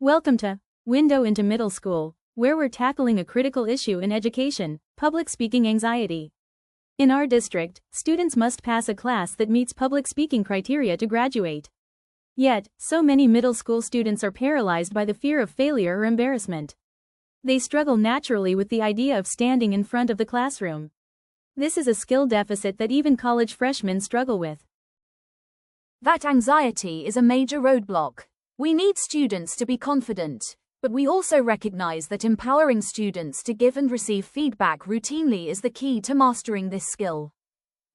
Welcome to Window into Middle School, where we're tackling a critical issue in education: public speaking anxiety. In our district, students must pass a class that meets public speaking criteria to graduate. Yet, so many middle school students are paralyzed by the fear of failure or embarrassment. They struggle naturally with the idea of standing in front of the classroom. This is a skill deficit that even college freshmen struggle with. That anxiety is a major roadblock. We need students to be confident, but we also recognize that empowering students to give and receive feedback routinely is the key to mastering this skill.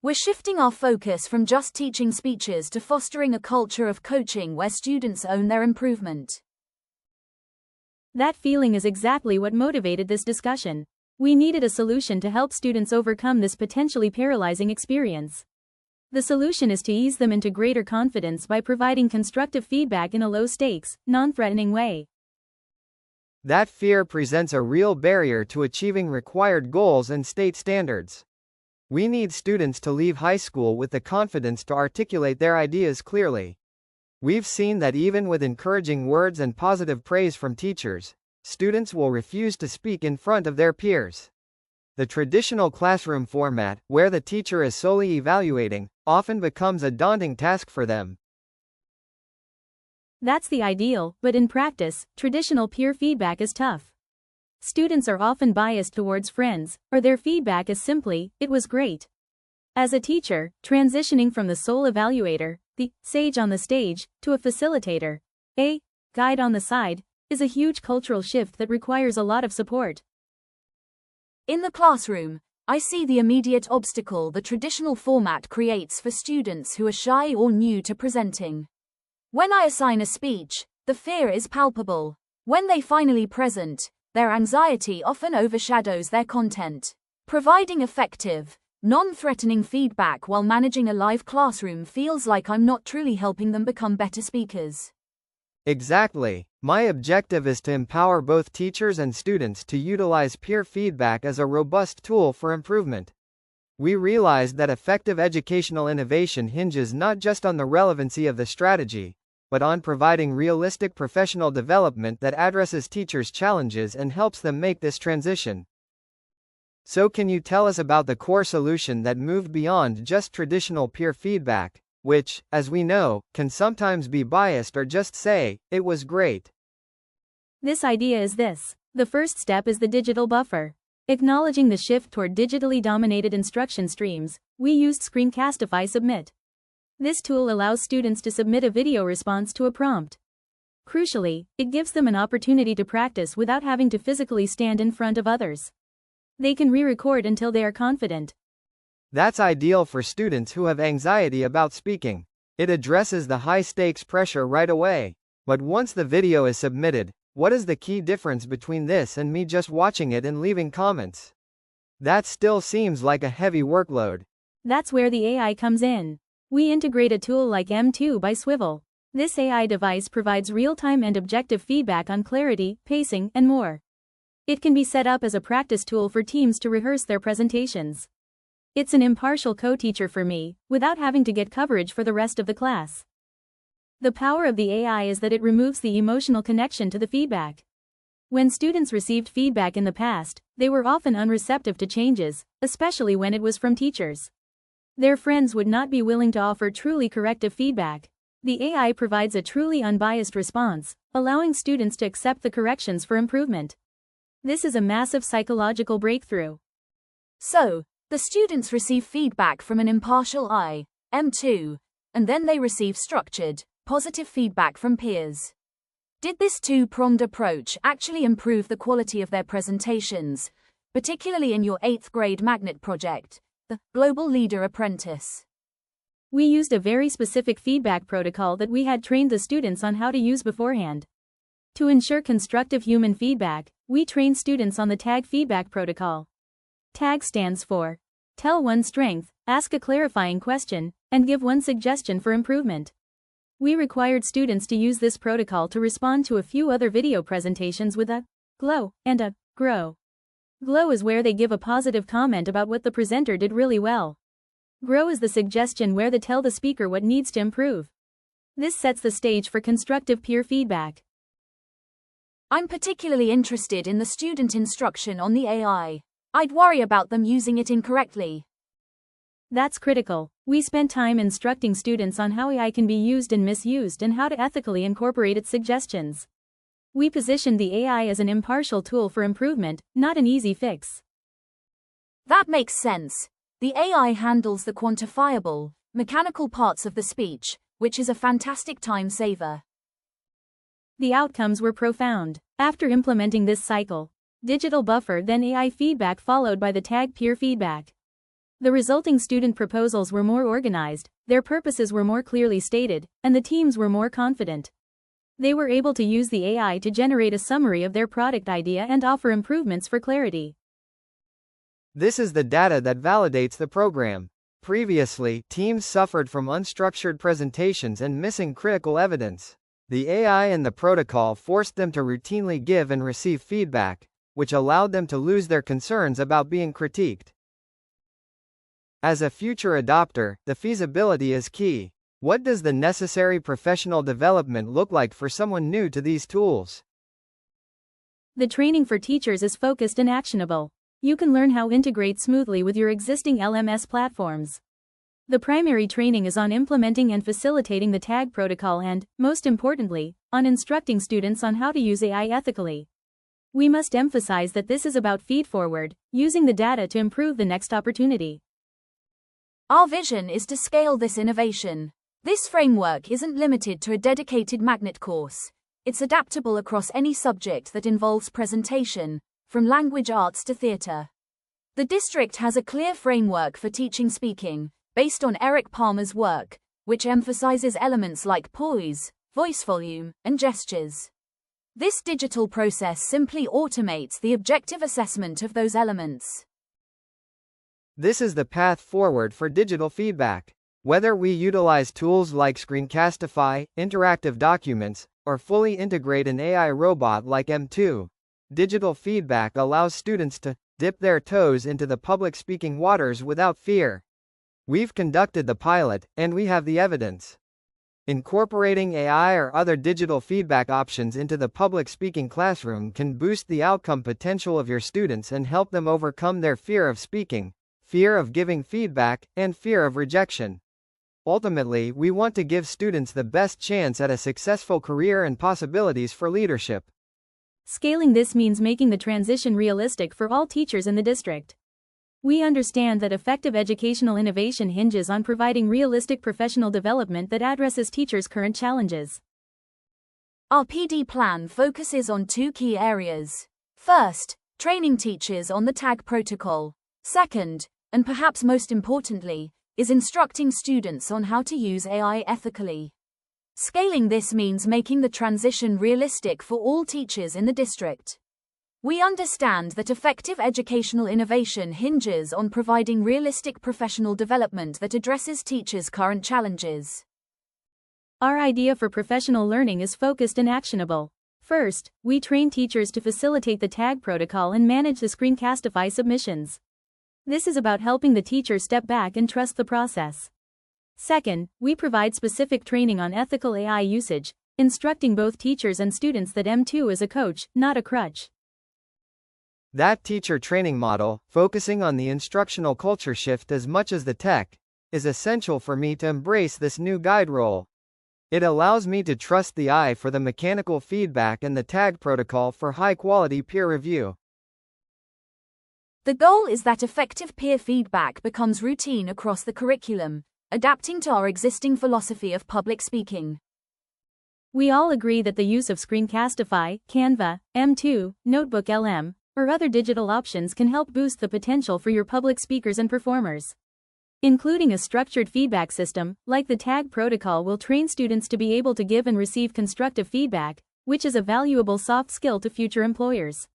We're shifting our focus from just teaching speeches to fostering a culture of coaching where students own their improvement. That feeling is exactly what motivated this discussion. We needed a solution to help students overcome this potentially paralyzing experience. The solution is to ease them into greater confidence by providing constructive feedback in a low-stakes, non-threatening way. That fear presents a real barrier to achieving required goals and state standards. We need students to leave high school with the confidence to articulate their ideas clearly. We've seen that even with encouraging words and positive praise from teachers, students will refuse to speak in front of their peers. The traditional classroom format, where the teacher is solely evaluating, often becomes a daunting task for them. That's the ideal, but in practice, traditional peer feedback is tough. Students are often biased towards friends, or their feedback is simply, "It was great." As a teacher, transitioning from the sole evaluator, the sage on the stage, to a facilitator, a guide on the side, is a huge cultural shift that requires a lot of support. In the classroom, I see the immediate obstacle the traditional format creates for students who are shy or new to presenting. When I assign a speech, the fear is palpable. When they finally present, their anxiety often overshadows their content. Providing effective, non-threatening feedback while managing a live classroom feels like I'm not truly helping them become better speakers. Exactly. My objective is to empower both teachers and students to utilize peer feedback as a robust tool for improvement. We realized that effective educational innovation hinges not just on the relevancy of the strategy, but on providing realistic professional development that addresses teachers' challenges and helps them make this transition. So can you tell us about the core solution that moved beyond just traditional peer feedback, which, as we know, can sometimes be biased or just say, "It was great"? This idea is this. The first step is the digital buffer. Acknowledging the shift toward digitally dominated instruction streams, we used Screencastify Submit. This tool allows students to submit a video response to a prompt. Crucially, it gives them an opportunity to practice without having to physically stand in front of others. They can re-record until they are confident. That's ideal for students who have anxiety about speaking. It addresses the high-stakes pressure right away. But once the video is submitted, what is the key difference between this and me just watching it and leaving comments? That still seems like a heavy workload. That's where the AI comes in. We integrate a tool like M2 by Swivel. This AI device provides real-time and objective feedback on clarity, pacing, and more. It can be set up as a practice tool for teams to rehearse their presentations. It's an impartial co-teacher for me, without having to get coverage for the rest of the class. The power of the AI is that it removes the emotional connection to the feedback. When students received feedback in the past, they were often unreceptive to changes, especially when it was from teachers. Their friends would not be willing to offer truly corrective feedback. The AI provides a truly unbiased response, allowing students to accept the corrections for improvement. This is a massive psychological breakthrough. So, the students receive feedback from an impartial eye, M2, and then they receive structured, positive feedback from peers. Did this two-pronged approach actually improve the quality of their presentations, particularly in your 8th grade magnet project, the Global Leader Apprentice? We used a very specific feedback protocol that we had trained the students on how to use beforehand. To ensure constructive human feedback, we trained students on the TAG feedback protocol. TAG stands for Tell One Strength, Ask a Clarifying Question, and Give One Suggestion for Improvement. We required students to use this protocol to respond to a few other video presentations with a glow and a grow. Glow is where they give a positive comment about what the presenter did really well. Grow is the suggestion where they tell the speaker what needs to improve. This sets the stage for constructive peer feedback. I'm particularly interested in the student instruction on the AI. I'd worry about them using it incorrectly. That's critical. We spent time instructing students on how AI can be used and misused and how to ethically incorporate its suggestions. We positioned the AI as an impartial tool for improvement, not an easy fix. That makes sense. The AI handles the quantifiable, mechanical parts of the speech, which is a fantastic time saver. The outcomes were profound. After implementing this cycle, digital buffer then AI feedback followed by the tag peer feedback. The resulting student proposals were more organized, their purposes were more clearly stated, and the teams were more confident. They were able to use the AI to generate a summary of their product idea and offer improvements for clarity. This is the data that validates the program. Previously, teams suffered from unstructured presentations and missing critical evidence. The AI and the protocol forced them to routinely give and receive feedback, which allowed them to lose their concerns about being critiqued. As a future adopter, the feasibility is key. What does the necessary professional development look like for someone new to these tools? The training for teachers is focused and actionable. You can learn how to integrate smoothly with your existing LMS platforms. The primary training is on implementing and facilitating the tag protocol and, most importantly, on instructing students on how to use AI ethically. We must emphasize that this is about feed-forward, using the data to improve the next opportunity. Our vision is to scale this innovation. This framework isn't limited to a dedicated magnet course. It's adaptable across any subject that involves presentation, from language arts to theatre. The district has a clear framework for teaching speaking, based on Eric Palmer's work, which emphasizes elements like poise, voice volume, and gestures. This digital process simply automates the objective assessment of those elements. This is the path forward for digital feedback. Whether we utilize tools like Screencastify, interactive documents, or fully integrate an AI robot like M2, digital feedback allows students to dip their toes into the public speaking waters without fear. We've conducted the pilot, and we have the evidence. Incorporating AI or other digital feedback options into the public speaking classroom can boost the outcome potential of your students and help them overcome their fear of speaking, fear of giving feedback, and fear of rejection. Ultimately, we want to give students the best chance at a successful career and possibilities for leadership. Scaling this means making the transition realistic for all teachers in the district. We understand that effective educational innovation hinges on providing realistic professional development that addresses teachers' current challenges. Our PD plan focuses on two key areas. First, training teachers on the tag protocol. Second, and perhaps most importantly, is instructing students on how to use AI ethically. Scaling this means making the transition realistic for all teachers in the district. We understand that effective educational innovation hinges on providing realistic professional development that addresses teachers' current challenges. Our idea for professional learning is focused and actionable. First, we train teachers to facilitate the tag protocol and manage the Screencastify submissions. This is about helping the teacher step back and trust the process. Second, we provide specific training on ethical AI usage, instructing both teachers and students that M2 is a coach, not a crutch. That teacher training model, focusing on the instructional culture shift as much as the tech, is essential for me to embrace this new guide role. It allows me to trust the eye for the mechanical feedback and the tag protocol for high-quality peer review. The goal is that effective peer feedback becomes routine across the curriculum, adapting to our existing philosophy of public speaking. We all agree that the use of Screencastify, Canva, M2, Notebook LM, or other digital options can help boost the potential for your public speakers and performers. Including a structured feedback system, like the tag protocol, will train students to be able to give and receive constructive feedback, which is a valuable soft skill to future employers.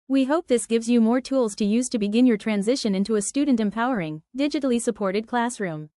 We hope this gives you more tools to use to begin your transition into a student-empowering, digitally supported classroom.